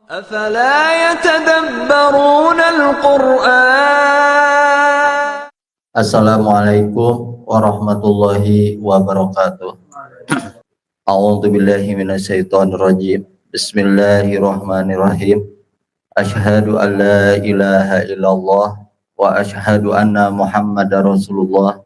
أفلا يتدبرون القرآن. Assalamualaikum warahmatullahi wabarakatuh. A'udzu billahi minasyaitonir rajim. Bismillahirrahmanirrahim. Asyhadu an la ilaha illallah wa asyhadu anna Muhammadar Rasulullah.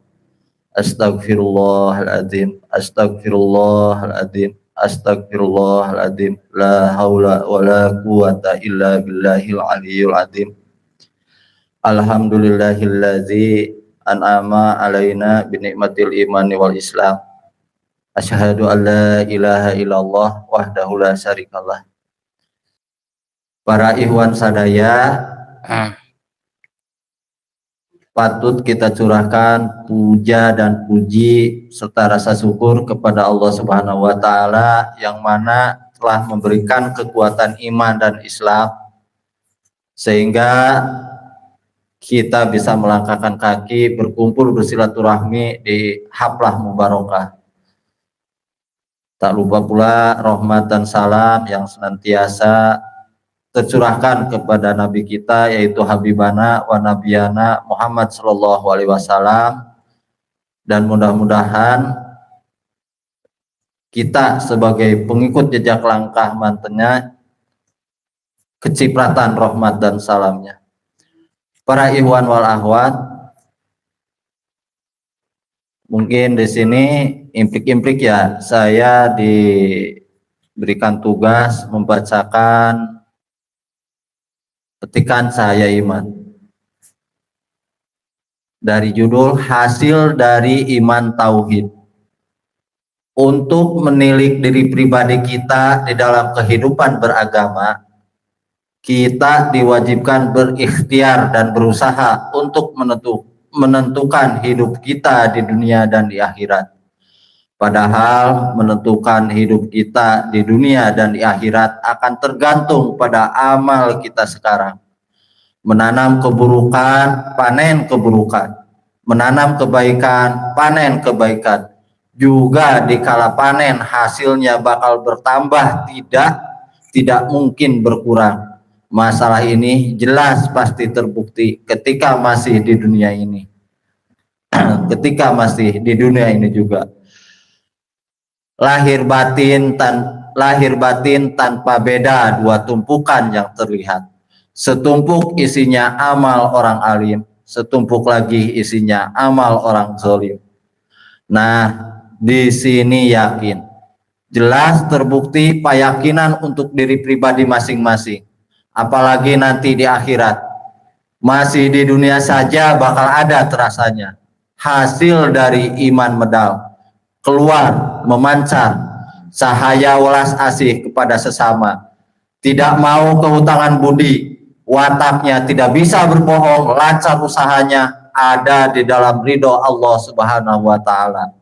Astagfirullahaladzim, astagfirullahaladzim, astagfirullahaladzim. La haula wa la quwata illa billahil aliyyil azim. Alhamdulillahillazi an'ama alaina binikmatil imani wal islam. Asyhadu an la ilaha illallah wahdahu la syarikalah. Para ikhwan sadaya, patut kita curahkan puja dan puji serta rasa syukur kepada Allah Subhanahu wa taala yang mana telah memberikan kekuatan iman dan Islam sehingga kita bisa melangkahkan kaki berkumpul bersilaturahmi di haflah mubarakah. Tak lupa pula rahmat dan salam yang senantiasa tercurahkan kepada Nabi kita yaitu Habibana wa Nabiyana Muhammad Sallallahu Alaihi Wasallam, dan mudah-mudahan kita sebagai pengikut jejak langkah mantennya kecipratan rahmat dan salamnya. Para ikhwan wal akhwat, mungkin di sini implik-implik ya, saya diberikan tugas membacakan petikan saya iman dari judul hasil dari iman tauhid. Untuk menilik diri pribadi kita di dalam kehidupan beragama, kita diwajibkan berikhtiar dan berusaha untuk menentukan hidup kita di dunia dan di akhirat. Padahal menentukan hidup kita di dunia dan di akhirat akan tergantung pada amal kita sekarang. Menanam keburukan, panen keburukan. Menanam kebaikan, panen kebaikan. Juga dikala panen hasilnya bakal bertambah, tidak mungkin berkurang. Masalah ini jelas pasti terbukti ketika masih di dunia ini. Ketika masih di dunia ini juga. Lahir batin tanpa beda dua tumpukan yang terlihat. Setumpuk isinya amal orang alim, setumpuk lagi isinya amal orang zalim. Nah, di sini yakin, jelas terbukti keyakinan untuk diri pribadi masing-masing. Apalagi nanti di akhirat. Masih di dunia saja bakal ada terasanya hasil dari iman medal. Keluar, memancar, cahaya welas asih kepada sesama. Tidak mau kehutangan budi, wataknya tidak bisa berbohong, lancar usahanya, ada di dalam ridho Allah Subhanahu wa taala.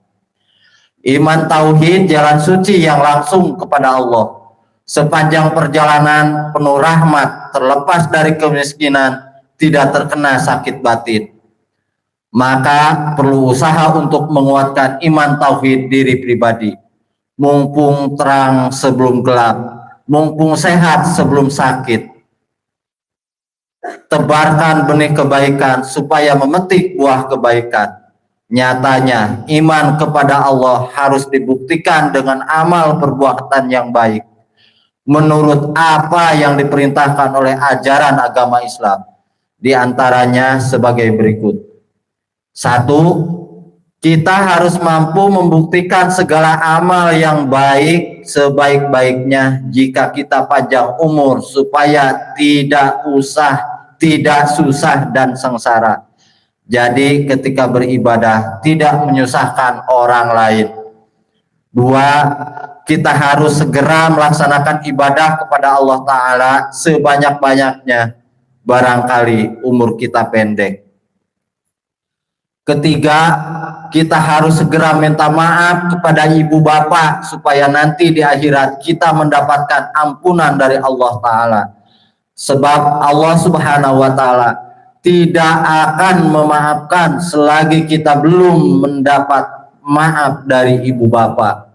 Iman tauhid jalan suci yang langsung kepada Allah. Sepanjang perjalanan penuh rahmat, terlepas dari kemiskinan, tidak terkena sakit batin. Maka perlu usaha untuk menguatkan iman tauhid diri pribadi. Mumpung terang sebelum gelap, mumpung sehat sebelum sakit. Tebarkan benih kebaikan supaya memetik buah kebaikan. Nyatanya iman kepada Allah harus dibuktikan dengan amal perbuatan yang baik menurut apa yang diperintahkan oleh ajaran agama Islam. Di antaranya sebagai berikut. 1. Kita harus mampu membuktikan segala amal yang baik sebaik-baiknya jika kita panjang umur supaya tidak susah dan sengsara. Jadi ketika beribadah tidak menyusahkan orang lain. 2. Kita harus segera melaksanakan ibadah kepada Allah Ta'ala sebanyak-banyaknya barangkali umur kita pendek. Ketiga, kita harus segera minta maaf kepada ibu bapak supaya nanti di akhirat kita mendapatkan ampunan dari Allah Ta'ala. Sebab Allah Subhanahu wa Ta'ala tidak akan memaafkan selagi kita belum mendapat maaf dari ibu bapak.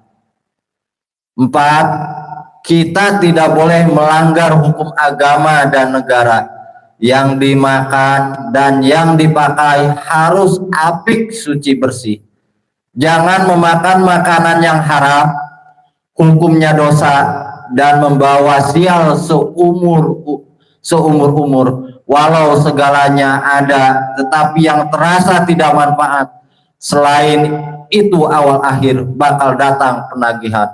4. Kita tidak boleh melanggar hukum agama dan negara. Yang dimakan dan yang dipakai harus apik, suci, bersih. Jangan memakan makanan yang haram, hukumnya dosa dan membawa sial seumur-umur. Walau segalanya ada, tetapi yang terasa tidak manfaat. Selain itu awal akhir bakal datang penagihan.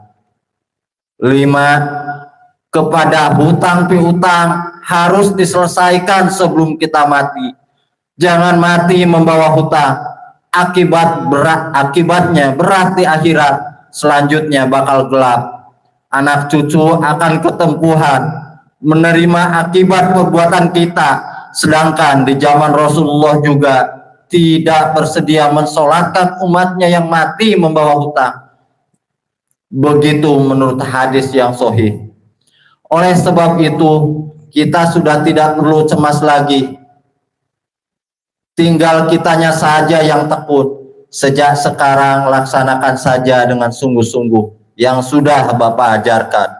5. Kepada hutang piutang harus diselesaikan sebelum kita mati. Jangan mati membawa hutang. Akibatnya berat di akhirat. Selanjutnya bakal gelap. Anak cucu akan ketempuhan menerima akibat perbuatan kita. Sedangkan di zaman Rasulullah juga tidak bersedia mensolatkan umatnya yang mati membawa hutang. Begitu menurut hadis yang sahih. Oleh sebab itu, kita sudah tidak perlu cemas lagi. Tinggal kitanya saja yang tekun. Sejak sekarang laksanakan saja dengan sungguh-sungguh yang sudah Bapak ajarkan.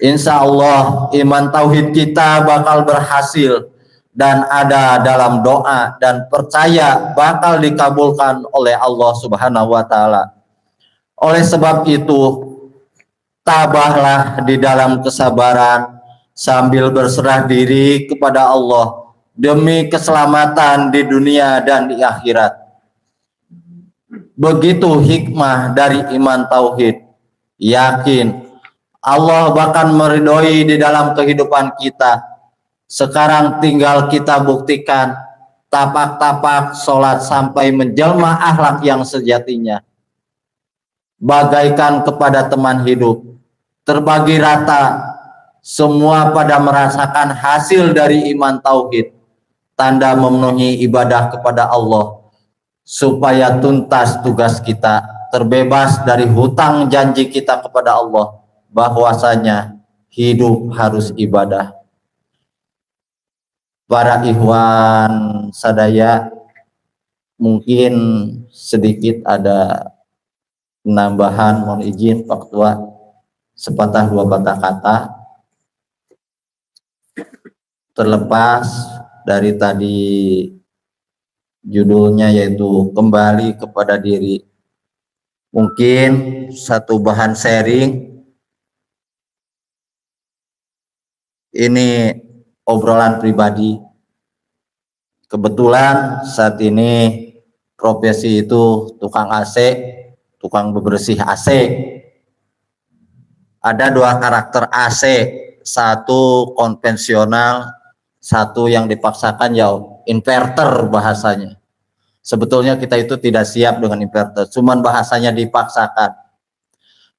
Insya Allah iman tauhid kita bakal berhasil dan ada dalam doa dan percaya bakal dikabulkan oleh Allah Subhanahu wa Ta'ala. Oleh sebab itu, tabahlah di dalam kesabaran sambil berserah diri kepada Allah demi keselamatan di dunia dan di akhirat. Begitu hikmah dari iman tauhid. Yakin Allah bahkan meridhoi di dalam kehidupan kita. Sekarang tinggal kita buktikan tapak-tapak sholat sampai menjelma akhlak yang sejatinya. Bagaikan kepada teman hidup, terbagi rata, semua pada merasakan hasil dari iman tauhid, tanda memenuhi ibadah kepada Allah, supaya tuntas tugas kita, terbebas dari hutang janji kita kepada Allah, bahwasanya hidup harus ibadah. Para ikhwan sadaya, mungkin sedikit ada penambahan, mohon izin Pak Ketua, sepatah dua patah kata. Terlepas dari tadi judulnya yaitu kembali kepada diri, mungkin satu bahan sharing ini obrolan pribadi. Kebetulan saat ini profesi itu tukang AC, tukang bebersih AC. Ada dua karakter AC, satu konvensional, satu yang dipaksakan, ya inverter bahasanya. Sebetulnya kita itu tidak siap dengan inverter, cuman bahasanya dipaksakan.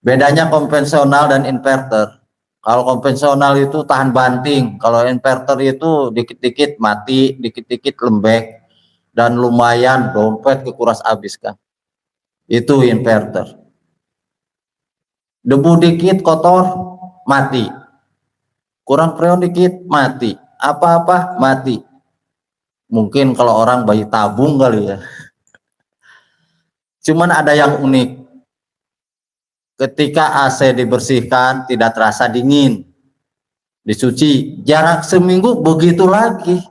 Bedanya konvensional dan inverter. Kalau konvensional itu tahan banting, kalau inverter itu dikit-dikit mati, dikit-dikit lembek, dan lumayan dompet kekuras habis kan. Itu inverter. Debu dikit kotor, mati. Kurang freon dikit, mati. Apa-apa, mati. Mungkin kalau orang bayi tabung kali ya. Cuman ada yang unik. Ketika AC dibersihkan, tidak terasa dingin. Dicuci, jarak seminggu begitu lagi.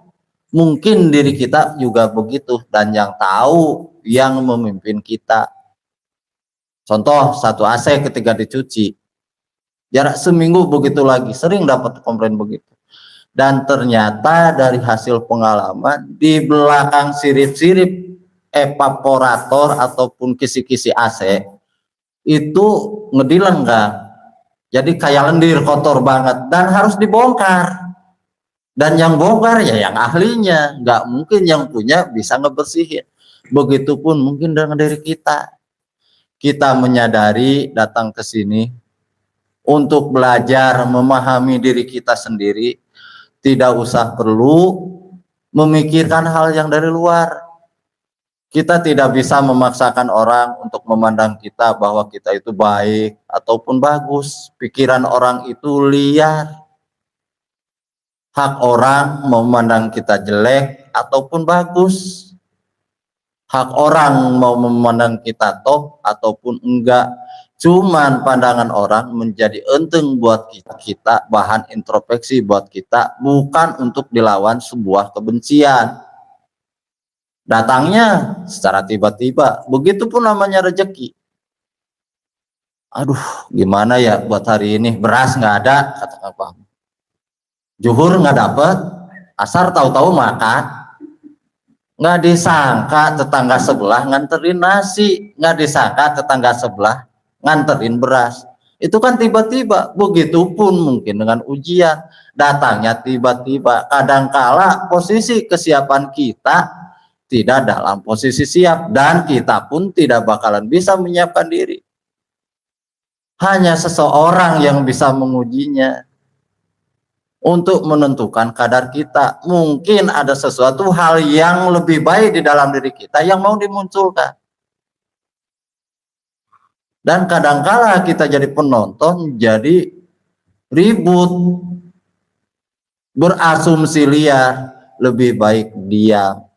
Mungkin diri kita juga begitu. Dan yang tahu, yang memimpin kita. Contoh, satu AC ketika dicuci, jarak seminggu begitu lagi, sering dapat komplain begitu. Dan ternyata dari hasil pengalaman, di belakang sirip-sirip evaporator ataupun kisi-kisi AC, itu ngedilang enggak. Jadi kayak lendir, kotor banget, dan harus dibongkar. Dan yang bongkar ya yang ahlinya, nggak mungkin yang punya bisa ngebersihin. Begitupun mungkin dengan diri kita. Kita menyadari datang ke sini untuk belajar memahami diri kita sendiri, tidak usah perlu memikirkan hal yang dari luar. Kita tidak bisa memaksakan orang untuk memandang kita bahwa kita itu baik ataupun bagus. Pikiran orang itu liar. Hak orang memandang kita jelek ataupun bagus. Hak orang mau memandang kita top ataupun enggak. Cuman pandangan orang menjadi enteng buat kita, bahan introspeksi buat kita, bukan untuk dilawan sebuah kebencian. Datangnya secara tiba-tiba, begitupun namanya rezeki. Aduh, gimana ya buat hari ini, beras nggak ada, kata Kang Fahmi. Zuhur nggak dapet, asar tahu-tahu makan. Nggak disangka tetangga sebelah nganterin nasi, nggak disangka tetangga sebelah nganterin beras. Itu kan tiba-tiba. Begitupun mungkin dengan ujian, datangnya tiba-tiba. Kadangkala posisi kesiapan kita tidak dalam posisi siap, dan kita pun tidak bakalan bisa menyiapkan diri. Hanya seseorang yang bisa mengujinya untuk menentukan kadar kita. Mungkin ada sesuatu hal yang lebih baik di dalam diri kita yang mau dimunculkan. Dan kadangkala kita jadi penonton, jadi ribut, berasumsi liar, lebih baik diam.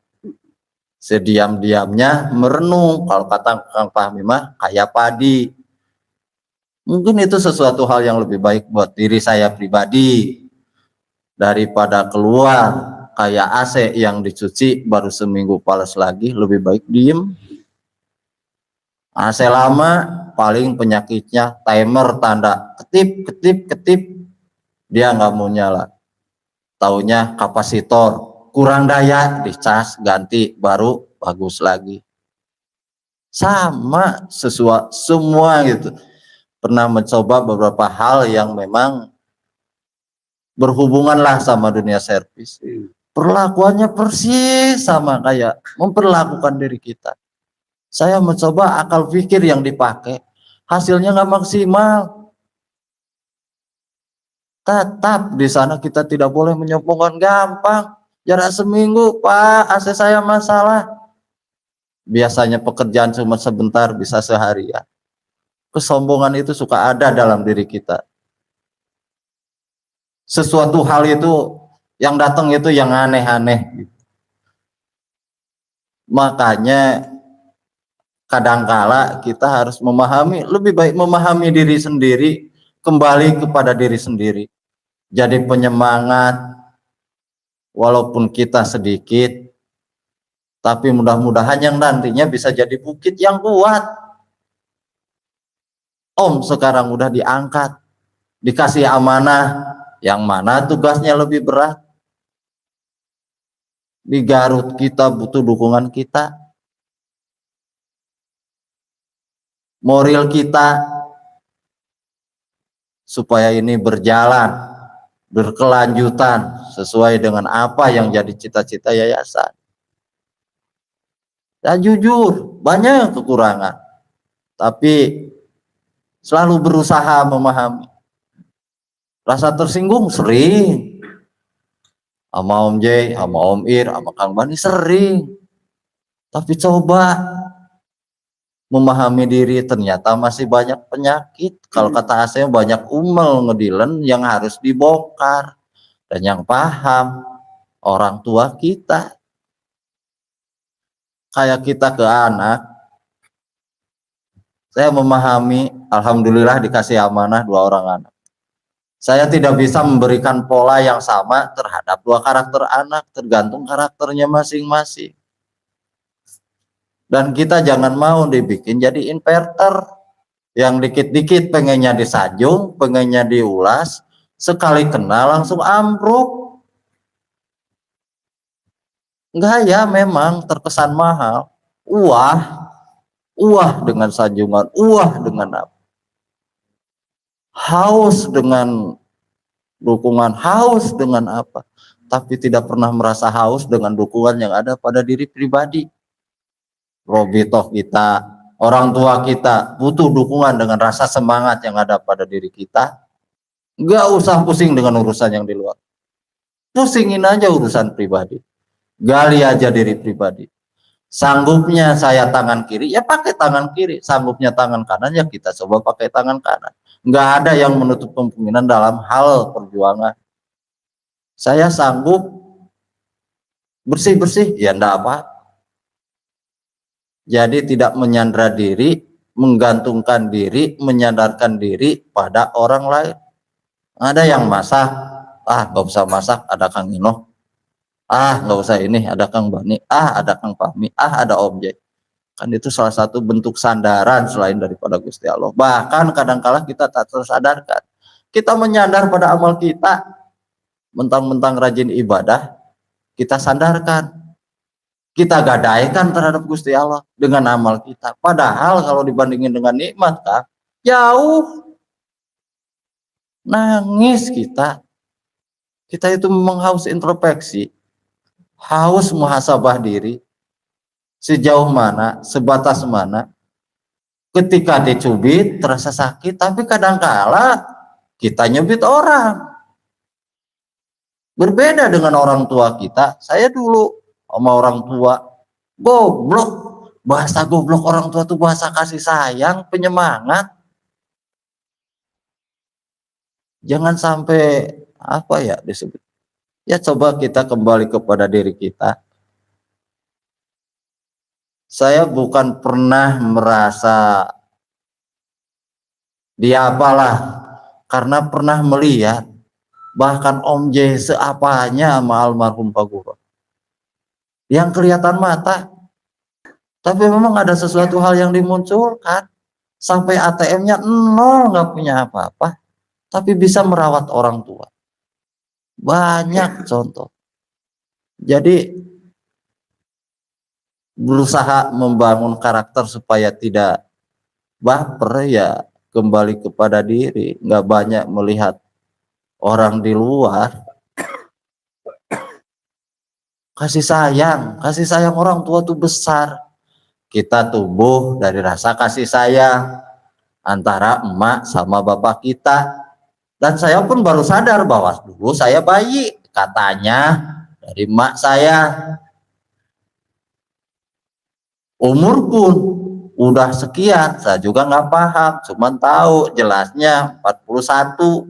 Sediam-diamnya merenung, kalau kata Kang Fahmi mah kayak padi. Mungkin itu sesuatu hal yang lebih baik buat diri saya pribadi, daripada keluar kayak AC yang dicuci baru seminggu panas lagi. Lebih baik diem. AC lama paling penyakitnya timer, tanda ketip ketip ketip, dia nggak mau nyala. Taunya kapasitor kurang daya, dicas ganti baru bagus lagi. Sama sesuatu semua gitu. Pernah mencoba beberapa hal yang memang berhubungan lah sama dunia servis. Perlakuannya persis sama kayak memperlakukan diri kita. Saya mencoba akal pikir yang dipakai, hasilnya nggak maksimal. Tetap di sana kita tidak boleh menyombongkan, gampang. Jarak seminggu, Pak, AC saya masalah. Biasanya pekerjaan cuma sebentar, bisa seharian. Kesombongan itu suka ada dalam diri kita. Sesuatu hal itu yang datang itu yang aneh-aneh. Makanya kadangkala kita harus memahami, lebih baik memahami diri sendiri, kembali kepada diri sendiri. Jadi penyemangat, walaupun kita sedikit, tapi mudah-mudahan yang nantinya bisa jadi bukit yang kuat. Om sekarang udah diangkat, dikasih amanah, yang mana tugasnya lebih berat. Di Garut kita butuh dukungan kita, moral kita, supaya ini berjalan, berkelanjutan, sesuai dengan apa yang jadi cita-cita yayasan. Ya jujur, banyak kekurangan, tapi selalu berusaha memahami. Rasa tersinggung sering, sama Om J, sama Om Ir, sama Kang Bani sering. Tapi coba memahami diri, ternyata masih banyak penyakit. Kalau kata Asep, banyak umel ngedilen yang harus dibongkar. Dan yang paham orang tua kita. Kayak kita ke anak, saya memahami, alhamdulillah dikasih amanah 2 orang anak. Saya tidak bisa memberikan pola yang sama terhadap 2 karakter anak, tergantung karakternya masing-masing. Dan kita jangan mau dibikin jadi inverter, yang dikit-dikit pengennya disanjung, pengennya diulas, sekali kena langsung ambruk. Enggak ya, memang terkesan mahal. Dengan sanjungan, dengan apa? Haus dengan dukungan, haus dengan apa? Tapi tidak pernah merasa haus dengan dukungan yang ada pada diri pribadi. Robi toh kita, orang tua kita butuh dukungan dengan rasa semangat yang ada pada diri kita. Enggak usah pusing dengan urusan yang di luar. Pusingin aja urusan pribadi. Gali aja diri pribadi. Sanggupnya saya tangan kiri, ya pakai tangan kiri. Sanggupnya tangan kanan, ya kita coba pakai tangan kanan. Nggak ada yang menutup kemungkinan dalam hal perjuangan. Saya sanggup bersih-bersih, ya enggak apa. Jadi tidak menyandra diri, menggantungkan diri, menyandarkan diri pada orang lain. Ada yang masak, nggak usah masak, ada Kang Ino. Nggak usah ini, ada Kang Bani. Ada Kang Fahmi. Ada Om J. Kan itu salah satu bentuk sandaran selain daripada Gusti Allah. Bahkan kadangkala kita tak tersadarkan. Kita menyandar pada amal kita, mentang-mentang rajin ibadah, kita sandarkan. Kita gadaikan terhadap Gusti Allah dengan amal kita. Padahal kalau dibandingin dengan nikmat, Kak, jauh. Nangis kita. Kita itu memang haus introspeksi, haus muhasabah diri. Sejauh mana, sebatas mana. Ketika dicubit terasa sakit, tapi kadangkala kita nyubit orang. Berbeda dengan orang tua kita. Saya dulu sama orang tua goblok. Bahasa goblok orang tua itu bahasa kasih sayang, penyemangat. Jangan sampai apa ya disebut. Ya coba kita kembali kepada diri kita. Saya bukan pernah merasa dia apalah, karena pernah melihat bahkan Om J seapanya sama almarhum Pak Guru. Yang kelihatan mata, tapi memang ada sesuatu hal yang dimunculkan. Sampai ATM-nya nol, nggak punya apa-apa, tapi bisa merawat orang tua. Banyak contoh. Jadi berusaha membangun karakter supaya tidak baper, ya kembali kepada diri, nggak banyak melihat orang di luar. Kasih sayang orang tua tuh besar. Kita tumbuh dari rasa kasih sayang antara emak sama bapak kita. Dan saya pun baru sadar bahwa dulu saya bayi, katanya dari emak saya. Umur pun udah sekian, saya juga nggak paham, cuman tahu jelasnya 41.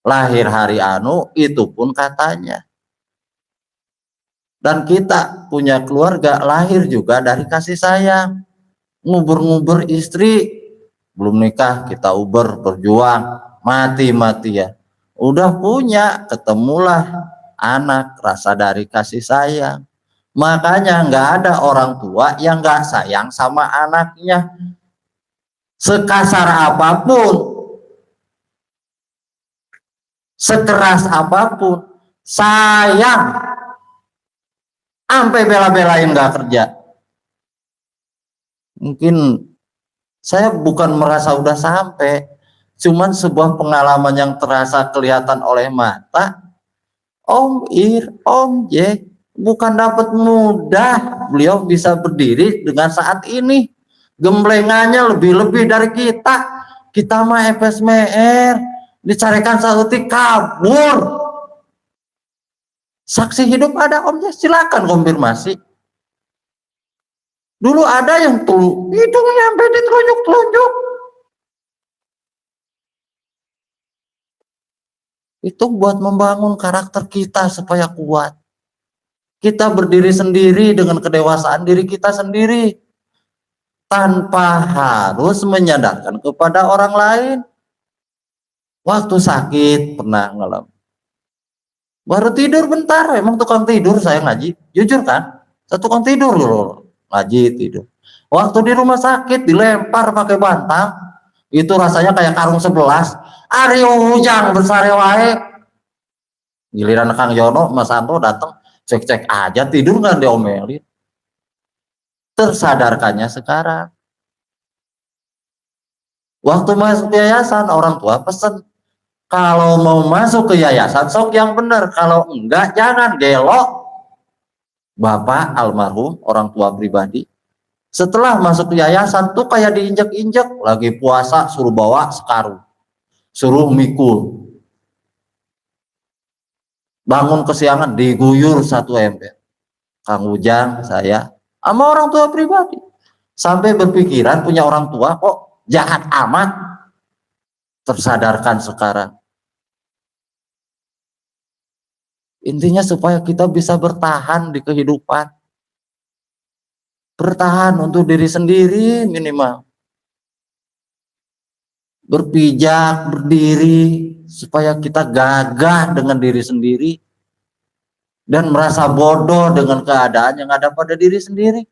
Lahir hari anu, itu pun katanya. Dan kita punya keluarga lahir juga dari kasih sayang. Ngubur-ngubur istri, belum nikah kita uber berjuang mati-matian. Udah punya, ketemulah anak, rasa dari kasih sayang. Makanya nggak ada orang tua yang nggak sayang sama anaknya. Sekasar apapun, sekeras apapun, sayang. Sampai bela-belain nggak kerja. Mungkin saya bukan merasa udah sampai, cuman sebuah pengalaman yang terasa kelihatan oleh mata. Om Ir, Om J, bukan dapat mudah beliau bisa berdiri dengan saat ini. Gemblengannya lebih-lebih dari kita. Kita mah FSMR, dicarikan sautik kabur. Saksi hidup ada Om J, silakan konfirmasi. Dulu ada yang tuh hidungnya sampai ditelunjuk-telunjuk. Itu buat membangun karakter kita supaya kuat. Kita berdiri sendiri dengan kedewasaan diri kita sendiri, tanpa harus menyandarkan kepada orang lain. Waktu sakit pernah ngalamin. Baru tidur bentar, emang tukang tidur saya ngaji, jujur kan? Saya tukang tidur loh, ngaji tidur. Waktu di rumah sakit dilempar pakai bantal, itu rasanya kayak karung 11. Ari ujang besar wae. Giliran Kang Yono, Mas Anto datang, cek-cek aja, tidur nggak diomelin. Tersadarkannya sekarang. Waktu masuk yayasan, orang tua pesen, kalau mau masuk ke yayasan sok yang benar, kalau enggak jangan gelok. Bapak almarhum orang tua pribadi, setelah masuk ke yayasan tuh kayak diinjek-injek, lagi puasa suruh bawa sekarung, suruh mikul, bangun kesiangan diguyur 1 ember. Kang Ujang, saya sama orang tua pribadi sampai berpikiran punya orang tua kok jahat amat. Tersadarkan sekarang. Intinya supaya kita bisa bertahan di kehidupan. Bertahan untuk diri sendiri minimal. berpijak, berdiri, supaya kita gagah dengan diri sendiri dan merasa bodoh dengan keadaan yang ada pada diri sendiri.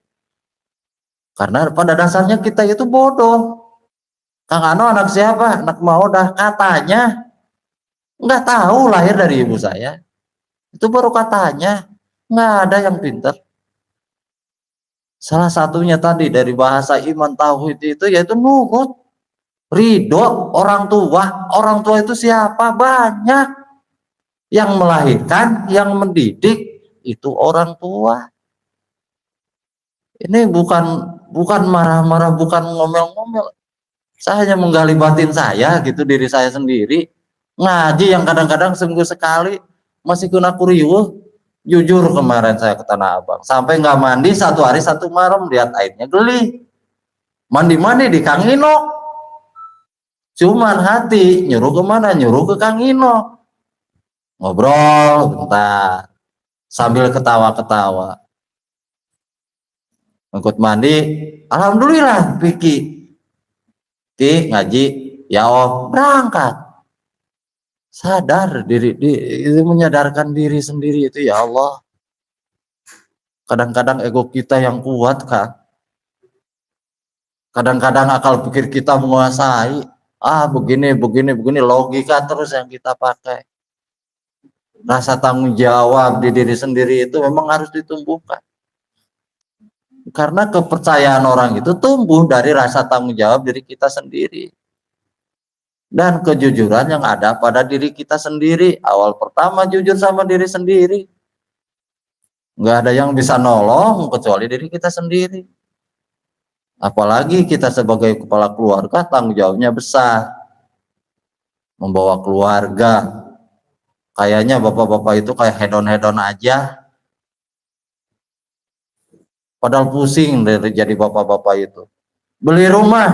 Karena pada dasarnya kita itu bodoh. Kang Ano anak siapa? Anak Maudah, katanya. Nggak tahu lahir dari ibu saya. Itu baru katanya. Nggak ada yang pintar. Salah satunya tadi dari bahasa iman tauhid itu yaitu nurut. Ridho orang tua. Orang tua itu siapa? Banyak. Yang melahirkan, yang mendidik itu orang tua. Ini bukan marah-marah, bukan ngomel-ngomel. Saya hanya menggali batin saya gitu, diri saya sendiri. Ngaji yang kadang-kadang seminggu sekali masih kena kuriuh. Jujur kemarin saya ke Tanah Abang, sampai nggak mandi 1 hari 1 malam, lihat airnya geli. Mandi-mandi di Kang Ino. Cuman hati nyuruh kemana? Nyuruh ke Kang Ino. Ngobrol bentar sambil ketawa-ketawa. Ngikut mandi, alhamdulillah Piki. Ti ngaji, ya Om, berangkat. Sadar diri, itu menyadarkan diri sendiri itu, ya Allah. Kadang-kadang ego kita yang kuat kan. Kadang-kadang akal pikir kita menguasai. Begini logika terus yang kita pakai. Rasa tanggung jawab di diri sendiri itu memang harus ditumbuhkan. Karena kepercayaan orang itu tumbuh dari rasa tanggung jawab diri kita sendiri. Dan kejujuran yang ada pada diri kita sendiri. Awal pertama jujur sama diri sendiri. Nggak ada yang bisa nolong kecuali diri kita sendiri. Apalagi kita sebagai kepala keluarga, tanggung jawabnya besar. Membawa keluarga. Kayaknya bapak-bapak itu kayak hedon-hedon aja. Padahal pusing dari jadi bapak-bapak itu. Beli rumah,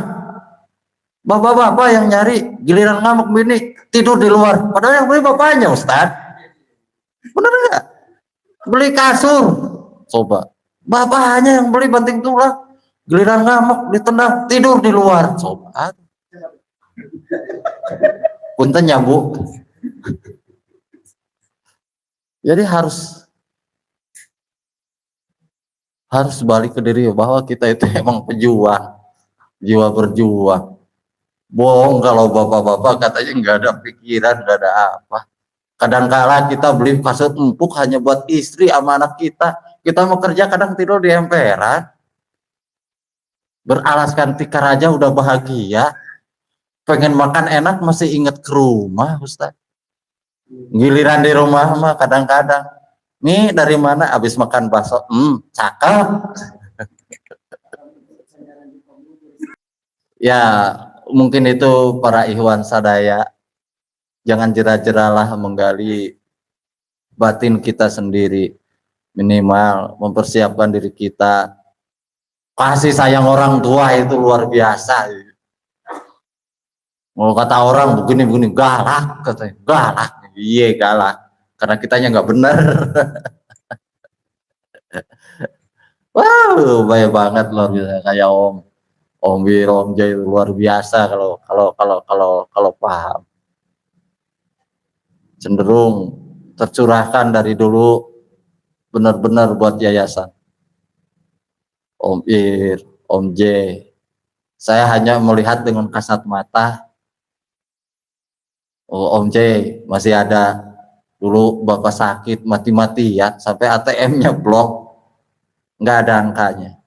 bapak-bapak yang nyari, giliran ngamuk bini, tidur di luar. Padahal yang beli bapaknya, Ustaz. Bener nggak? Beli kasur, coba. Bapaknya yang beli banting tulang, giliran ngamuk, ditendang, tidur di luar. Coba. Punten ya, Bu. Jadi harus balik ke diri bahwa kita itu emang pejuang, jiwa berjuang. Bohong kalau bapak-bapak katanya nggak ada pikiran, nggak ada apa. Kadang-kala kita beli kasur empuk hanya buat istri sama anak kita. Kita mau kerja kadang tidur di emperan. Beralaskan tikar aja udah bahagia. Pengen makan enak masih inget ke rumah, Ustaz. Giliran di rumah mah kadang-kadang. Nih dari mana? Abis makan bakso. Cakep. Ya mungkin itu para ikhwan sadaya. Jangan jera-jeralah menggali batin kita sendiri. Minimal mempersiapkan diri kita. Kasih sayang orang tua itu luar biasa. Mau kata orang begini galak, katanya galak. Iya galak, karena kitanya nggak bener. Wow, baik banget luar biasa kayak Om Bir, Om Jai luar biasa kalau paham. Cenderung tercurahkan dari dulu benar-benar buat yayasan. Om Ir, Om J. Saya hanya melihat dengan kasat mata. Om J masih ada. Dulu Bapak sakit mati-matian sampai ATM-nya blok. Nggak ada angkanya.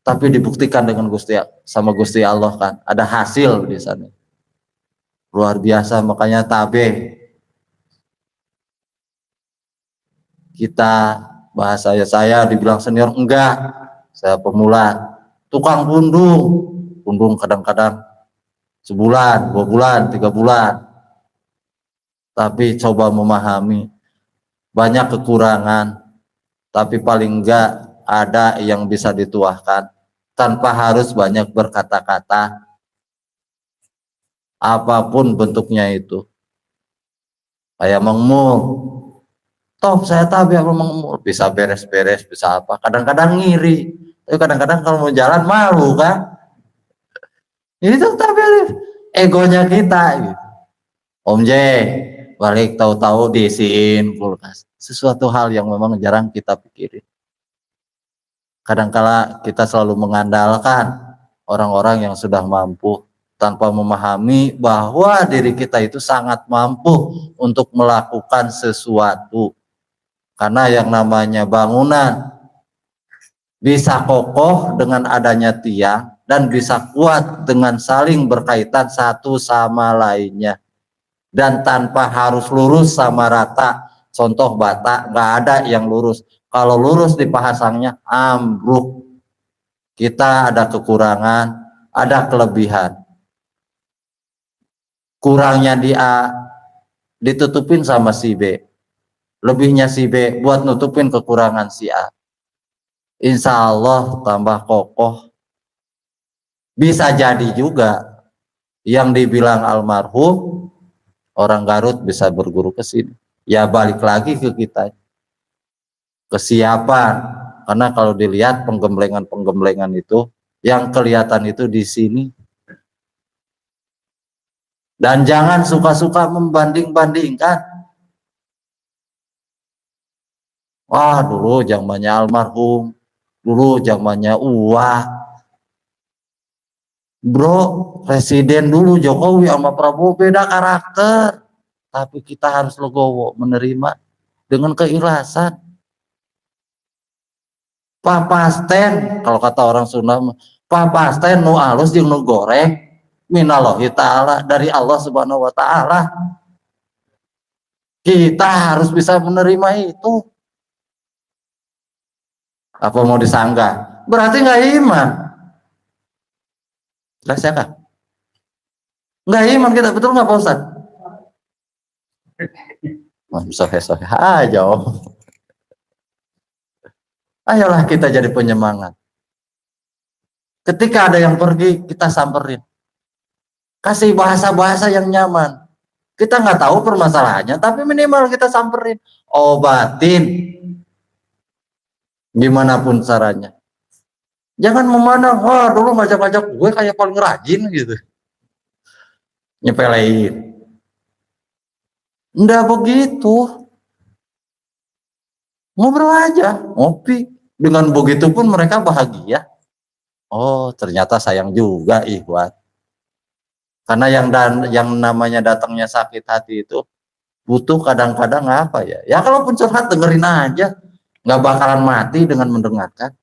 Tapi dibuktikan dengan Gusti Allah kan. Ada hasil di sana. Luar biasa, makanya tabe. Kita bahasa saya dibilang senior, enggak. Saya pemula. Tukang pundung kadang-kadang sebulan, 2 bulan, 3 bulan. Tapi coba memahami banyak kekurangan, tapi paling enggak ada yang bisa dituahkan tanpa harus banyak berkata-kata, apapun bentuknya itu. Kayak mengmul, toh saya tahu ya mengmul, bisa beres-beres, bisa apa. Kadang-kadang ngiri, tapi kadang-kadang kalau mau jalan malu kan. Itu tapi egonya kita gitu. Om J balik tahu-tahu diisiin kulkas. Sesuatu hal yang memang jarang kita pikirin. Kadangkala kita selalu mengandalkan orang-orang yang sudah mampu tanpa memahami bahwa diri kita itu sangat mampu untuk melakukan sesuatu. Karena yang namanya bangunan bisa kokoh dengan adanya tiang dan bisa kuat dengan saling berkaitan satu sama lainnya. Dan tanpa harus lurus sama rata. Contoh bata, nggak ada yang lurus. Kalau lurus dipasangnya ambruk. Kita ada kekurangan, ada kelebihan. Kurangnya di A ditutupin sama si B. Lebihnya si B buat nutupin kekurangan si A. Insya Allah tambah kokoh. Bisa jadi juga yang dibilang almarhum orang Garut bisa berguru ke sini. Ya balik lagi ke kita. Kesiapan. Karena kalau dilihat penggemblengan itu yang kelihatan itu di sini. Dan jangan suka-suka membanding-bandingkan. Wah, dulu zamannya almarhum, dulu zamannya Uwah. Bro, presiden dulu Jokowi sama Prabowo beda karakter. Tapi kita harus legowo menerima dengan keikhlasan. Papasten, kalau kata orang Sunda, papasten nu alus jeung nu goreng minallahi ta'ala, dari Allah Subhanahu wa ta'ala. Kita harus bisa menerima itu. Apa mau disanggah? Berarti nggak iman. Jelas ya Kak? Nggak iman kita, betul nggak Pak Ustadz? Sohe-sohe aja Om. Ayolah kita jadi penyemangat. Ketika ada yang pergi, kita samperin. Kasih bahasa-bahasa yang nyaman. Kita nggak tahu permasalahannya, tapi minimal kita samperin. Obatin. Gimana pun caranya. Jangan memandang, wah dulu ngajak-ngajak gue kayak paling rajin gitu. Nyepelein. Enggak begitu. Ngobrol aja, ngopi. Dengan begitu pun mereka bahagia. Oh, ternyata sayang juga Ikhwan. Karena yang namanya datangnya sakit hati itu butuh kadang-kadang apa ya? Ya kalaupun curhat dengerin aja. Nggak bakalan mati dengan mendengarkan.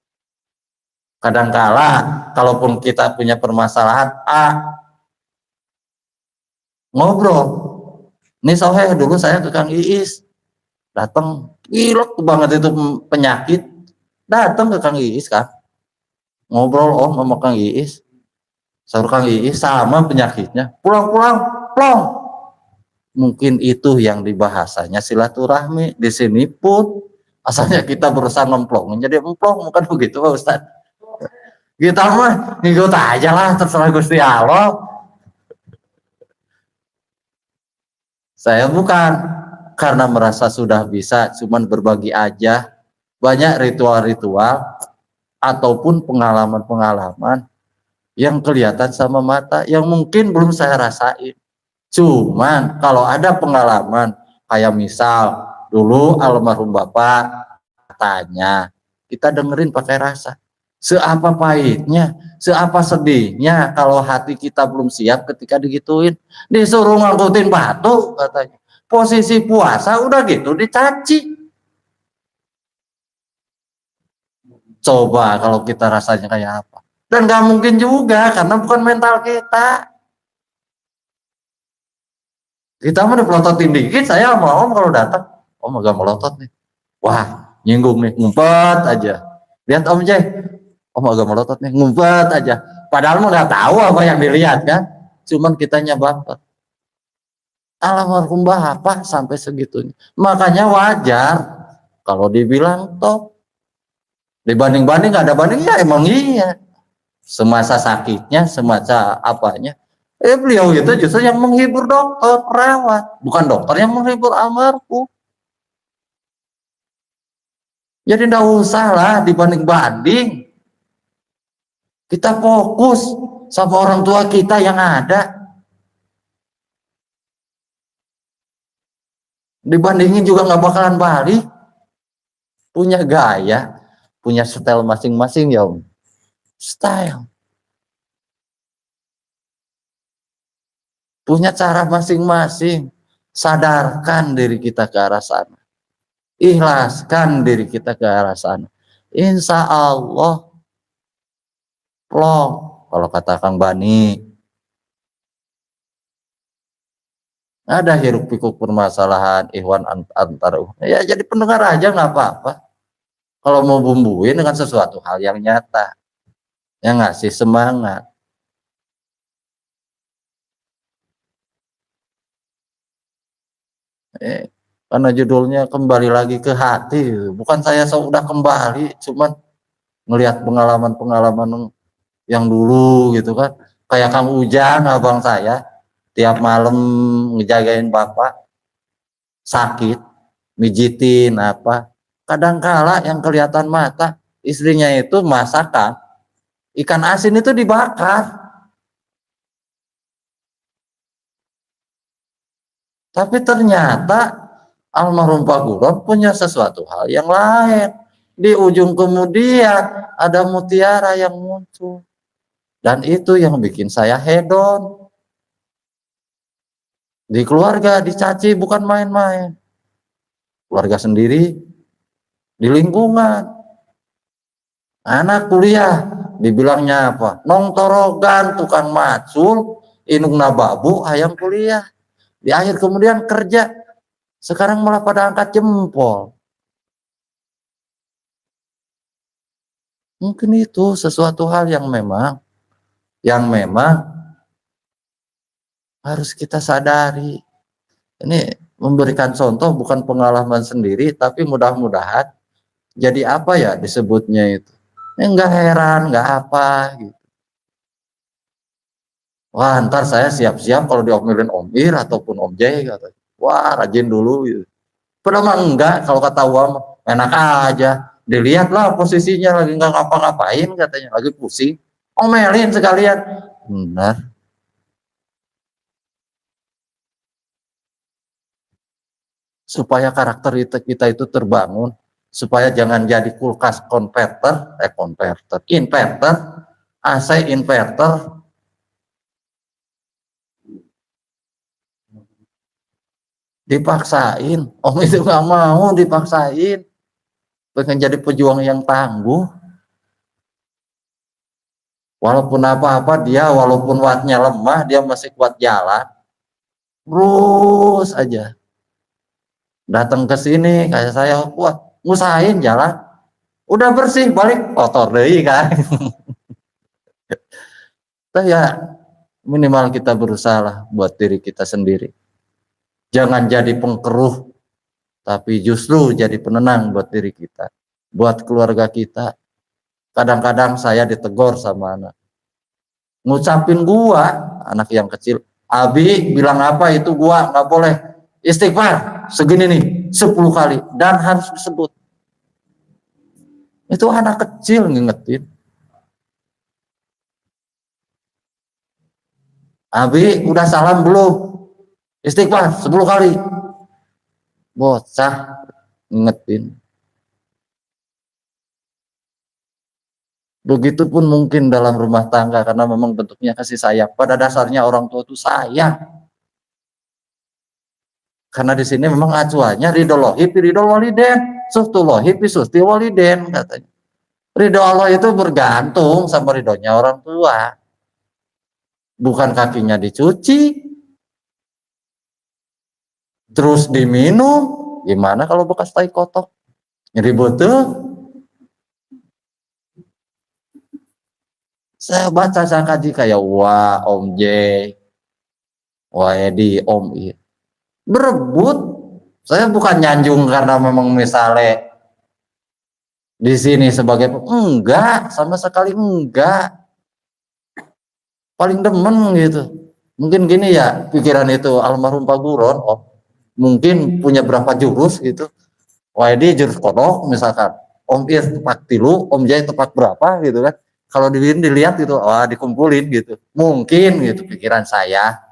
Kadangkala kalaupun kita punya permasalahan ngobrol. Nih Sohe, dulu saya ke Kang Iis. Datang, gilek banget itu penyakit. Datang ke Kang Iis kan. Ngobrol sama Kang Iis. Sahur Kang Iis sama penyakitnya. Pulang-pulang, plong. Mungkin itu yang dibahasanya silaturahmi. Di sini pun asalnya kita berusaha nemplong. Jadi emplong, bukan begitu Pak Ustadz. Kita mah ngikut aja lah, terserah Gusti Allah. Saya bukan karena merasa sudah bisa, cuman berbagi aja. Banyak ritual-ritual ataupun pengalaman-pengalaman yang kelihatan sama mata, yang mungkin belum saya rasain. Cuman kalau ada pengalaman, kayak misal dulu almarhum Bapak katanya, kita dengerin pakai rasa. Seapa pahitnya, seapa sedihnya kalau hati kita belum siap ketika digituin. Disuruh ngangkutin batu katanya. Posisi puasa udah gitu dicaci. Coba kalau kita rasanya kayak apa. Dan gak mungkin juga karena bukan mental kita. Kita mau dipelototin dikit, saya sama Om kalau datang. Om agak melotot nih. Wah, nyinggung nih, ngumpet aja. Lihat Om J. Om agak melotot nih, ngumpet aja. Padahal mah nggak tahu apa yang dilihat kan. Cuman kitanya baper. Almarhum Bapak sampai segitunya. Makanya wajar kalau dibilang top. Dibanding-banding nggak ada banding, ya emang iya. Semasa sakitnya, semasa apanya. Beliau itu justru yang menghibur dokter, perawat. Bukan dokter yang menghibur almarhum. Jadi nggak usah lah dibanding-banding. Kita fokus sama orang tua kita yang ada. Dibandingin juga nggak bakalan balik. Punya gaya, punya style masing-masing ya Om. Style. Punya cara masing-masing. Sadarkan diri kita ke arah sana. Ikhlaskan diri kita ke arah sana. Insya Allah plong. Kalau kata Kang Bani, ada hiruk pikuk permasalahan ikhwan antar ya jadi pendengar aja nggak apa-apa. Kalau mau bumbuin dengan sesuatu hal yang nyata, yang ngasih semangat. Karena judulnya kembali lagi ke hati, bukan saya sudah kembali, cuman ngelihat pengalaman-pengalaman yang dulu gitu kan, kayak Kang Ujang abang saya tiap malam ngejagain bapak sakit, mijitin apa, kadangkala yang kelihatan mata istrinya itu masakan ikan asin itu dibakar, tapi ternyata almarhum Pak Gurov punya sesuatu hal yang lain. Di ujung kemudian ada mutiara yang muncul. Dan itu yang bikin saya hedon. Di keluarga dicaci bukan main-main. Keluarga sendiri, di lingkungan. Anak kuliah, dibilangnya apa? Nongtorogan, tukang macul, inung nababu, ayam kuliah. Di akhir kemudian kerja. Sekarang malah pada angkat jempol. Mungkin itu sesuatu hal yang memang harus kita sadari. Ini memberikan contoh bukan pengalaman sendiri, tapi mudah-mudahan jadi apa ya disebutnya itu. Enggak heran, enggak apa gitu. Wah, ntar saya siap-siap kalau diomelin Om Ir ataupun Om J kata. Wah, rajin dulu gitu. Padahal mah enggak, kalau kata Wam enak aja. Dilihatlah posisinya lagi enggak ngapa-ngapain katanya, lagi pusing. Omelin sekalian. Benar. Supaya karakter kita itu terbangun, supaya jangan jadi kulkas inverter, AC inverter, dipaksain. Om itu nggak mau dipaksain, pengen jadi pejuang yang tangguh. Walaupun apa-apa dia, walaupun wattnya lemah, dia masih kuat jalan. Terus aja. Datang ke sini kayak saya kuat, ngusahain jalan. Udah bersih, balik kotor deh kan. Ya minimal kita berusaha buat diri kita sendiri. Jangan jadi pengkeruh, tapi justru jadi penenang buat diri kita, buat keluarga kita. Kadang-kadang saya ditegur sama anak. Ngucapin gua, anak yang kecil, Abi bilang apa itu gua nggak boleh. Istighfar segini nih 10 kali dan harus disebut. Itu anak kecil ngingetin. Abi udah salam belum? Istighfar 10 kali. Bocah ngingetin. Begitupun mungkin dalam rumah tangga karena memang bentuknya kasih sayang. Pada dasarnya orang tua itu sayang. Karena di sini memang acuannya ridolohi ridol waliden, suhtulohi suhti waliden katanya. Ridho Allah itu bergantung sama ridhonya orang tua. Bukan kakinya dicuci, terus diminum, gimana kalau bekas tai kotok? Ribut tuh. Saya baca saya kaji kayak wah Om J, wah Edi, Om I. Berebut. Saya bukan nyanjung karena memang misalnya di sini sebagai enggak, sama sekali enggak. Paling demen gitu. Mungkin gini ya pikiran itu almarhum Pak Buron, oh, mungkin punya berapa jurus gitu. Wah ini jurus kodok misalkan, Om Ir tepat tilu, Om Jai tepat berapa gitu kan. Kalau dilihat gitu, wah dikumpulin gitu. Mungkin gitu pikiran saya.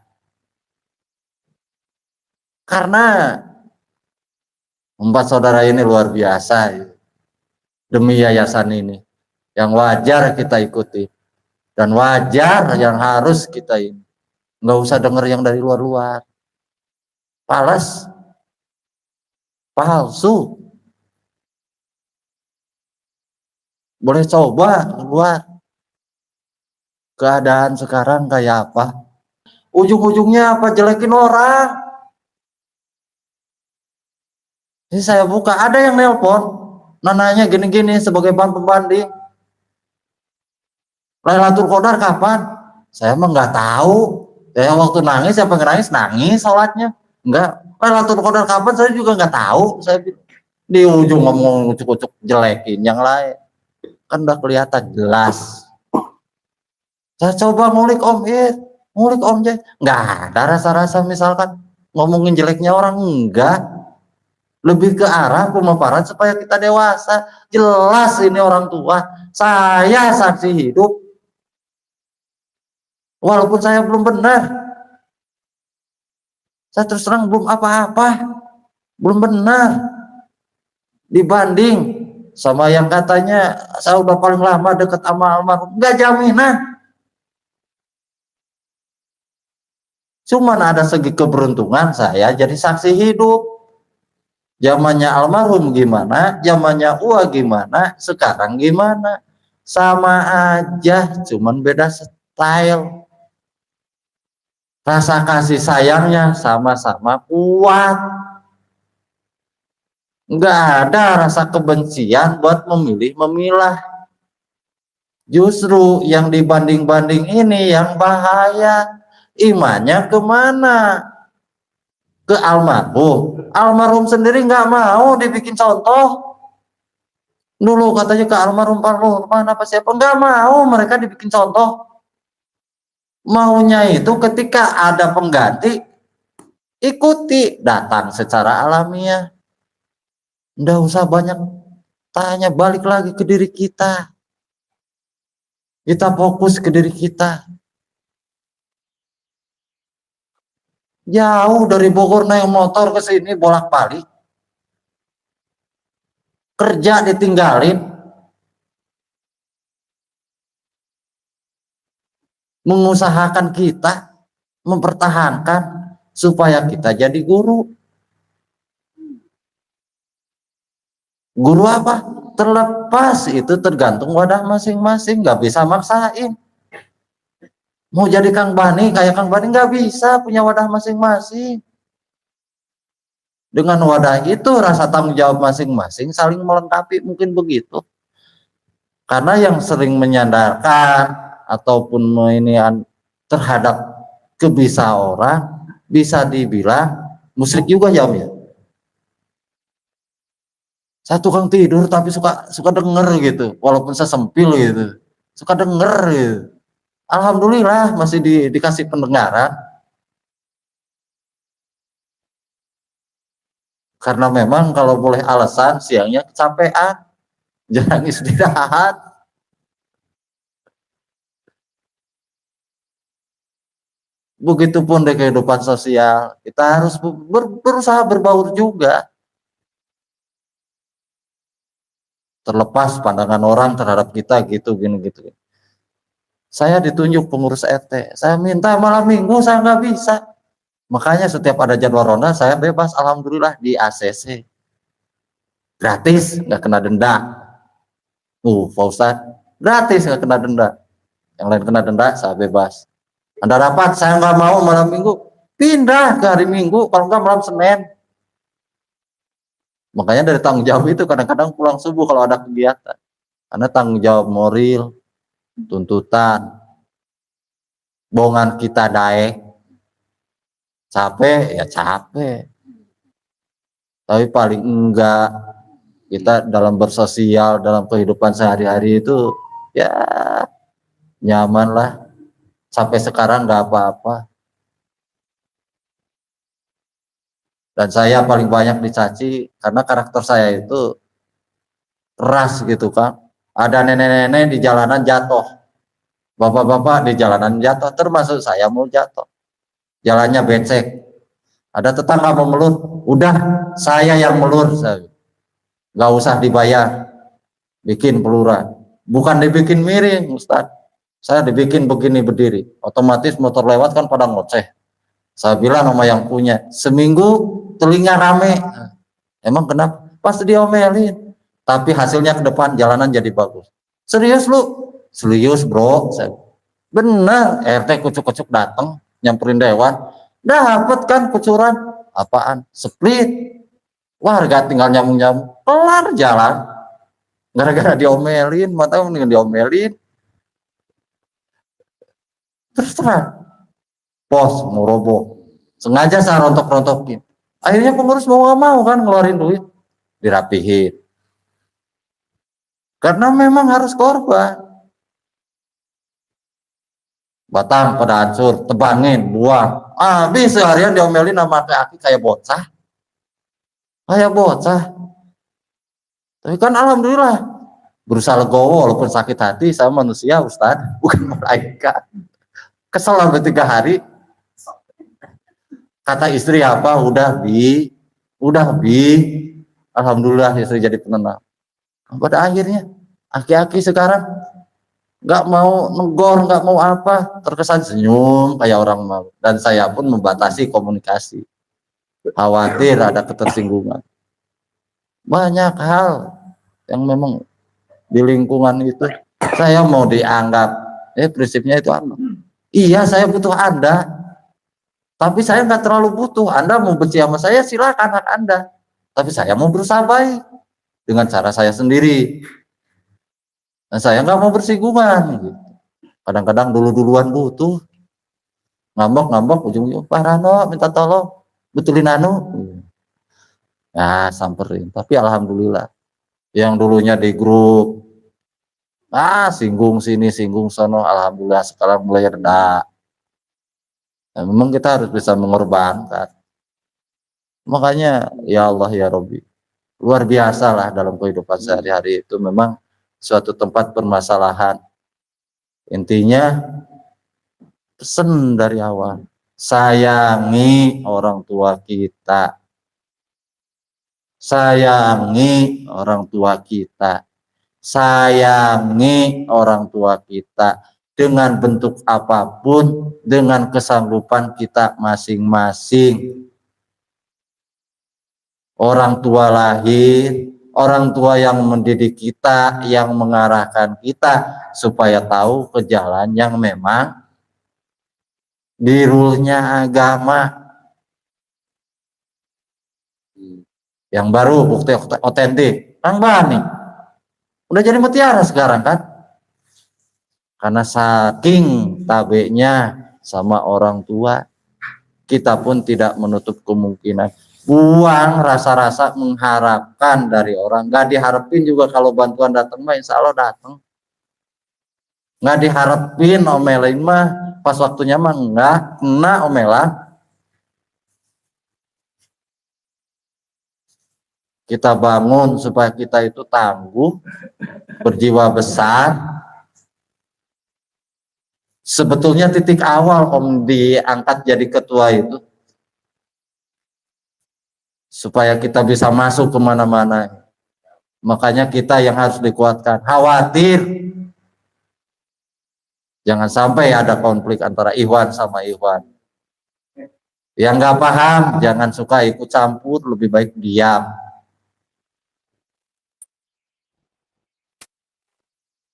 Karena 4 saudara ini luar biasa ya. Demi yayasan ini yang wajar kita ikuti dan wajar yang harus kita ini. Nggak usah denger yang dari luar-luar. Palas, palsu. Boleh coba keluar. Keadaan sekarang kayak apa? Ujung-ujungnya apa? Jelekin orang. Ini saya buka, ada yang nelpon, nanya gini-gini sebagai bahan pembanding. Lailatul Qadar kapan? Saya mah nggak tahu. Saya waktu nangis, siapa yang nangis sholatnya. Enggak. Lailatul Qadar kapan? Saya juga nggak tahu. Saya di ujung ngomong ucuk-ucuk jelekin yang lain. Kan udah kelihatan jelas. Saya coba ngulik Om ngulik Om J, nggak ada rasa-rasa misalkan ngomongin jeleknya orang, enggak. Lebih ke arah pemaparan supaya kita dewasa. Jelas ini orang tua. Saya saksi hidup. Walaupun saya belum benar. Saya terus terang belum apa-apa. Belum benar. Dibanding sama yang katanya saya udah paling lama deket sama almarhum. Enggak jaminan. Cuman ada segi keberuntungan saya jadi saksi hidup. Zamannya almarhum gimana, zamannya Ua gimana, sekarang gimana. Sama aja, cuman beda style. Rasa kasih sayangnya sama-sama kuat. Enggak ada rasa kebencian buat memilih-memilah. Justru yang dibanding-banding ini yang bahaya. Imannya kemana? Ke almarhum. Almarhum sendiri nggak mau dibikin contoh. Dulu katanya ke almarhum mana apa siapa, nggak mau mereka dibikin contoh. Maunya itu ketika ada pengganti, ikuti, datang secara alamiah. Nggak usah banyak tanya, balik lagi ke diri kita. Kita fokus ke diri kita. Jauh dari Bogor naik motor ke sini bolak-balik. Kerja ditinggalin. Mengusahakan kita, mempertahankan supaya kita jadi guru. Guru apa? Terlepas itu tergantung wadah masing-masing, nggak bisa maksain. Mau jadi Kang Bani, kayak Kang Bani nggak bisa, punya wadah masing-masing. Dengan wadah itu rasa tanggung jawab masing-masing saling melengkapi, mungkin begitu. Karena yang sering menyandarkan ataupun ini terhadap kebisa orang bisa dibilang musyrik juga ya Om ya. Saya tukang tidur tapi suka denger gitu, walaupun saya sempil gitu, suka denger gitu. Alhamdulillah masih dikasih pendengaran. Karena memang kalau boleh alasan siangnya kecapean, jarang istirahat. Begitupun di kehidupan sosial, kita harus berusaha berbaur juga. Terlepas pandangan orang terhadap kita gitu gini gitu. Saya ditunjuk pengurus RT, saya minta malam minggu saya nggak bisa. Makanya setiap ada jadwal ronda saya bebas, alhamdulillah di ACC. Gratis, nggak kena denda. Pak Ustadz, gratis nggak kena denda. Yang lain kena denda, saya bebas. Anda rapat, saya nggak mau malam minggu, pindah ke hari Minggu, kalau nggak malam Senin. Makanya dari tanggung jawab itu kadang-kadang pulang subuh kalau ada kegiatan. Karena tanggung jawab moral, tuntutan, bohongan kita daek, capek ya capek. Tapi paling enggak kita dalam bersosial, dalam kehidupan sehari-hari itu ya nyaman lah. Sampai sekarang nggak apa-apa. Dan saya paling banyak dicaci karena karakter saya itu keras gitu kan. Ada nenek-nenek di jalanan jatuh, bapak-bapak di jalanan jatuh, termasuk saya mau jatuh. Jalannya becek, Ada tetangga mau melur, udah saya yang melur, nggak usah dibayar, bikin peluran. Bukan dibikin miring, Ustaz. Saya dibikin begini berdiri, otomatis motor lewat kan pada ngoceh. Saya bilang sama yang punya, seminggu telinga rame. Emang kenapa? Pasti diomelin. Tapi hasilnya ke depan jalanan jadi bagus. Serius lu? Serius bro. Bener. RT kucuk-kucuk datang nyamperin dewan. Dapat kan kucuran? Apaan? Split. Warga tinggal nyamuk-nyamuk. Kelar jalan. Gara-gara diomelin. Mata mendingan diomelin. Terus terang. Pos mau roboh. Sengaja saya rontok-rontokin. Akhirnya pengurus mau gak mau kan ngeluarin duit. Dirapihin. Karena memang harus korban. Batang pada hancur, tebangin, buang. Habis seharian diomelin sama aki kayak bocah. Kayak bocah. Tapi kan alhamdulillah berusaha legowo walaupun sakit hati, saya manusia Ustaz, bukan malaikat. Kesel sampai 3 hari. Kata istri apa? Udah bi. Alhamdulillah istri jadi penenang. Pada akhirnya aki-aki sekarang nggak mau negor, nggak mau apa, terkesan senyum kayak orang malu. Dan saya pun membatasi komunikasi, khawatir ada ketersinggungan. Banyak hal yang memang di lingkungan itu saya mau dianggap, prinsipnya itu apa? Iya saya butuh Anda, tapi saya nggak terlalu butuh. Anda mau benci sama saya silakan hak Anda, tapi saya mau berusaha baik dengan cara saya sendiri. Nah, saya nggak mau bersinggungan. Gitu. Kadang-kadang duluan butuh, ngambek ujung-ujung Pak Rano minta tolong betulin anu. Nah samperin. Tapi alhamdulillah yang dulunya di grup, singgung sini singgung sono, alhamdulillah sekarang mulai reda. Nah, memang kita harus bisa mengorbankan. Makanya ya Allah ya Robbi, luar biasa lah dalam kehidupan sehari-hari itu memang suatu tempat permasalahan. Intinya pesan dari awal, sayangi orang tua kita, sayangi orang tua kita, sayangi orang tua kita dengan bentuk apapun, dengan kesanggupan kita masing-masing. Orang tua lahir, orang tua yang mendidik kita, yang mengarahkan kita supaya tahu ke jalan yang memang diruhnya agama. Yang baru bukti otentik, Kang Bani udah jadi mutiara sekarang kan? Karena saking tabeknya sama orang tua, kita pun tidak menutup kemungkinan buang rasa-rasa mengharapkan dari orang. Nggak diharapin juga kalau bantuan datang mah insya Allah datang. Nggak diharapin omelin mah pas waktunya mah nggak kena omelan. Kita bangun supaya kita itu tangguh, berjiwa besar. Sebetulnya titik awal Om diangkat jadi ketua itu supaya kita bisa masuk kemana-mana. Makanya kita yang harus dikuatkan. Khawatir jangan sampai ada konflik antara Ikhwan sama Ikhwan. Yang nggak paham jangan suka ikut campur, lebih baik diam.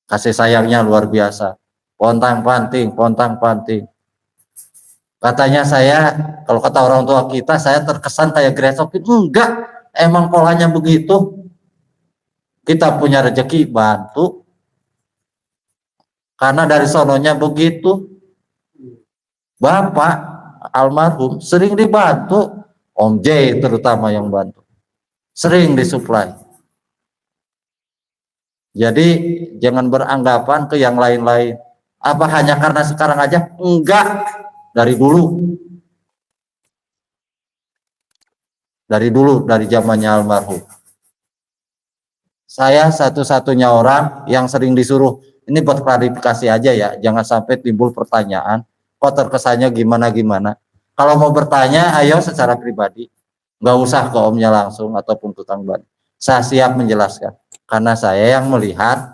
Kasih sayangnya luar biasa. Pontang-panting. Katanya saya, kalau kata orang tua kita, saya terkesan kayak Gresokin. Enggak, emang polanya begitu. Kita punya rezeki, bantu. Karena dari sononya begitu. Bapak almarhum sering dibantu. Om J terutama yang bantu. Sering disuplai. Jadi jangan beranggapan ke yang lain-lain. Apa hanya karena sekarang aja? Enggak. Dari dulu, dari zamannya almarhum. Saya satu-satunya orang yang sering disuruh, ini buat klarifikasi aja ya, jangan sampai timbul pertanyaan, kok terkesannya gimana-gimana. Kalau mau bertanya, ayo secara pribadi, nggak usah ke omnya langsung ataupun tukang ban. Saya siap menjelaskan, karena saya yang melihat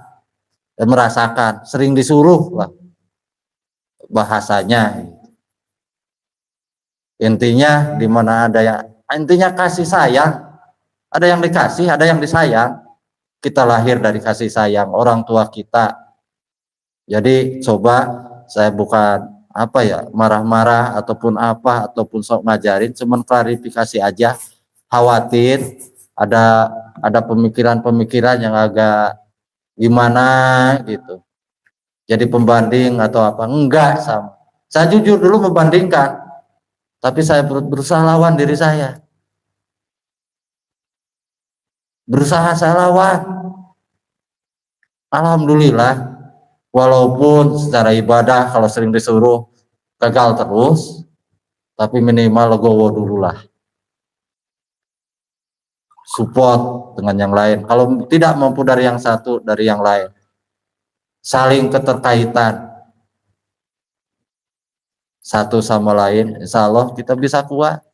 dan merasakan, sering disuruh lah bahasanya. Intinya di mana ada yang, intinya kasih sayang, ada yang dikasih, ada yang disayang. Kita lahir dari kasih sayang orang tua kita. Jadi coba, saya bukan apa ya, marah-marah ataupun apa ataupun sok ngajarin, cuman klarifikasi aja. Khawatir ada pemikiran-pemikiran yang agak gimana gitu. Jadi pembanding atau apa, enggak sama. Saya jujur dulu membandingkan, tapi saya berusaha lawan diri saya. Berusaha saya lawan. Alhamdulillah, walaupun secara ibadah kalau sering disuruh gagal terus, tapi minimal legowo dulu lah. Support dengan yang lain. Kalau tidak mampu dari yang satu, dari yang lain. Saling keterkaitan. Satu sama lain, insya Allah kita bisa kuat.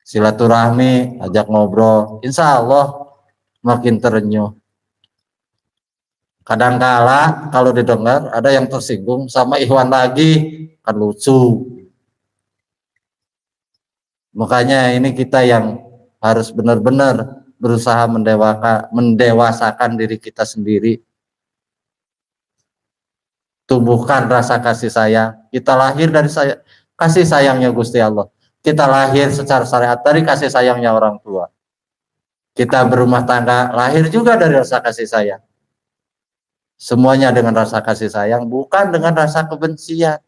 Silaturahmi, ajak ngobrol, insya Allah makin terenyuh. Kadangkala kalau didengar ada yang tersinggung sama Ikhwan lagi, kan lucu. Makanya ini kita yang harus benar-benar berusaha mendewasakan diri kita sendiri. Tumbuhkan rasa kasih sayang. Kita lahir dari kasih sayangnya Gusti Allah. Kita lahir secara syariat dari kasih sayangnya orang tua. Kita berumah tangga lahir juga dari rasa kasih sayang. Semuanya dengan rasa kasih sayang, bukan dengan rasa kebencian.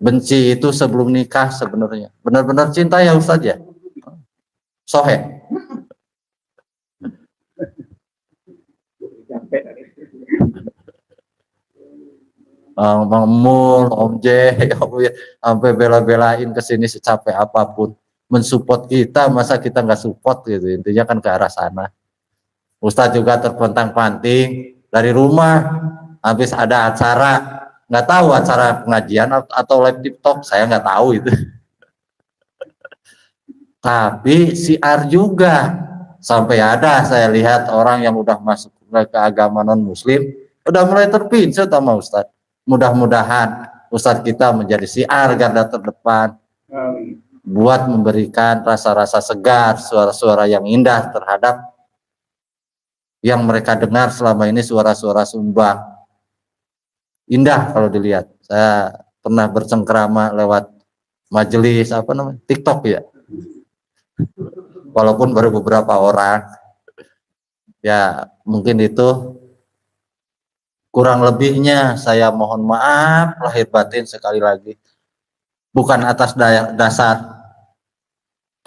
Benci itu sebelum nikah sebenarnya. Benar-benar cinta ya Ustaz ya? Sohe. Bang Mul, Om J, sampai bela-belain ke sini secapek apapun, mensupport kita, masa kita nggak support gitu. Intinya kan ke arah sana. Ustadz juga terpontang-panting dari rumah, habis ada acara, nggak tahu acara pengajian atau live TikTok, saya nggak tahu itu. Tapi siar juga, sampai ada saya lihat orang yang udah masuk ke agama non Muslim, udah mulai terpincut sama Ustadz. Mudah-mudahan Ustadz kita menjadi siar garda terdepan, buat memberikan rasa-rasa segar, suara-suara yang indah terhadap yang mereka dengar selama ini, suara-suara sumbang. Indah kalau dilihat. Saya pernah bercengkrama lewat majelis apa namanya, TikTok ya. Walaupun baru beberapa orang. Ya mungkin itu kurang lebihnya saya mohon maaf lahir batin sekali lagi. Bukan atas dasar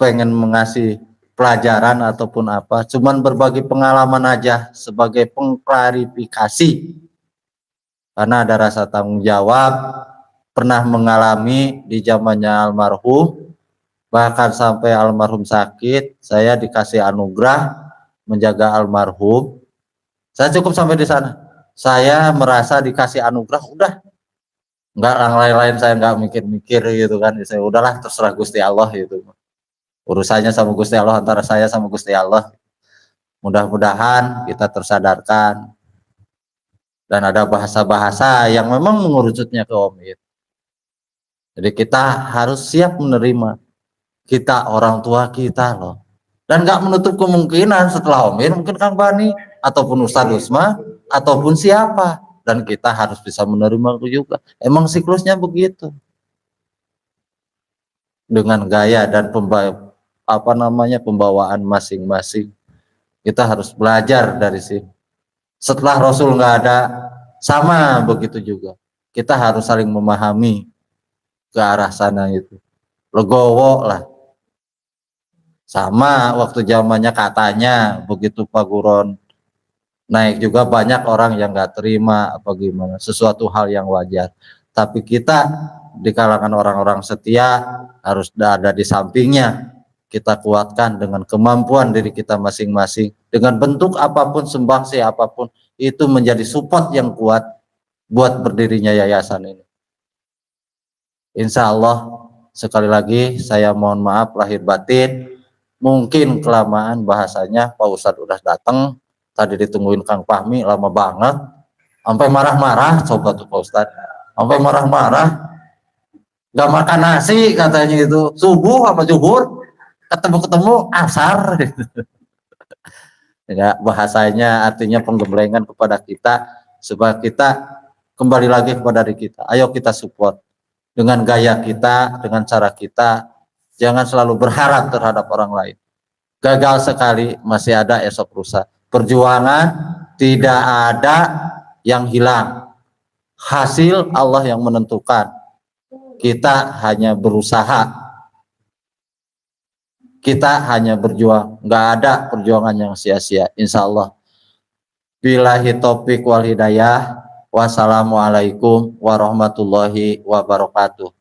pengen mengasih pelajaran ataupun apa, cuman berbagi pengalaman aja sebagai pengklarifikasi, karena ada rasa tanggung jawab, pernah mengalami di zamannya almarhum, bahkan sampai almarhum sakit, saya dikasih anugerah menjaga almarhum. Saya cukup sampai di sana, saya merasa dikasih anugerah, udah nggak, yang lain-lain saya nggak mikir-mikir gitu kan, saya udahlah terserah Gusti Allah gitu. Urusannya sama Gusti Allah, antara saya sama Gusti Allah. Mudah-mudahan kita tersadarkan dan ada bahasa-bahasa yang memang mengerucutnya ke omit. Jadi kita harus siap menerima, kita orang tua kita loh. Dan nggak menutup kemungkinan setelah omit mungkin Kang Bani ataupun Ustadz Usma ataupun siapa, dan kita harus bisa menerima juga. Emang siklusnya begitu. Dengan gaya dan pembawaan masing-masing, kita harus belajar dari sini. Setelah Rasul nggak ada, sama begitu juga kita harus saling memahami ke arah sana itu, legowo lah. Sama waktu zamannya katanya begitu Pak Guron naik juga banyak orang yang nggak terima apa gimana, sesuatu hal yang wajar, tapi kita di kalangan orang-orang setia harus ada di sampingnya. Kita kuatkan dengan kemampuan diri kita masing-masing, dengan bentuk apapun, sumbangsi apapun, itu menjadi support yang kuat buat berdirinya yayasan ini. Insya Allah sekali lagi saya mohon maaf lahir batin. Mungkin kelamaan bahasanya, Pak Ustadz udah datang. Tadi ditungguin Kang Fahmi lama banget. Sampai marah-marah, coba tuh Pak Ustadz. Sampai marah-marah. Gak makan nasi katanya itu. Subuh sama zuhur. Ketemu-ketemu asar. Ya, bahasanya artinya penggemblengan kepada kita. Supaya kita kembali lagi kepada diri kita. Ayo kita support. Dengan gaya kita, dengan cara kita. Jangan selalu berharap terhadap orang lain. Gagal sekali, masih ada esok lusa. Perjuangan tidak ada yang hilang. Hasil Allah yang menentukan. Kita hanya berusaha. Kita hanya berjuang. Nggak ada perjuangan yang sia-sia. Insya Allah. Billahi taufiq wal hidayah. Wassalamualaikum warahmatullahi wabarakatuh.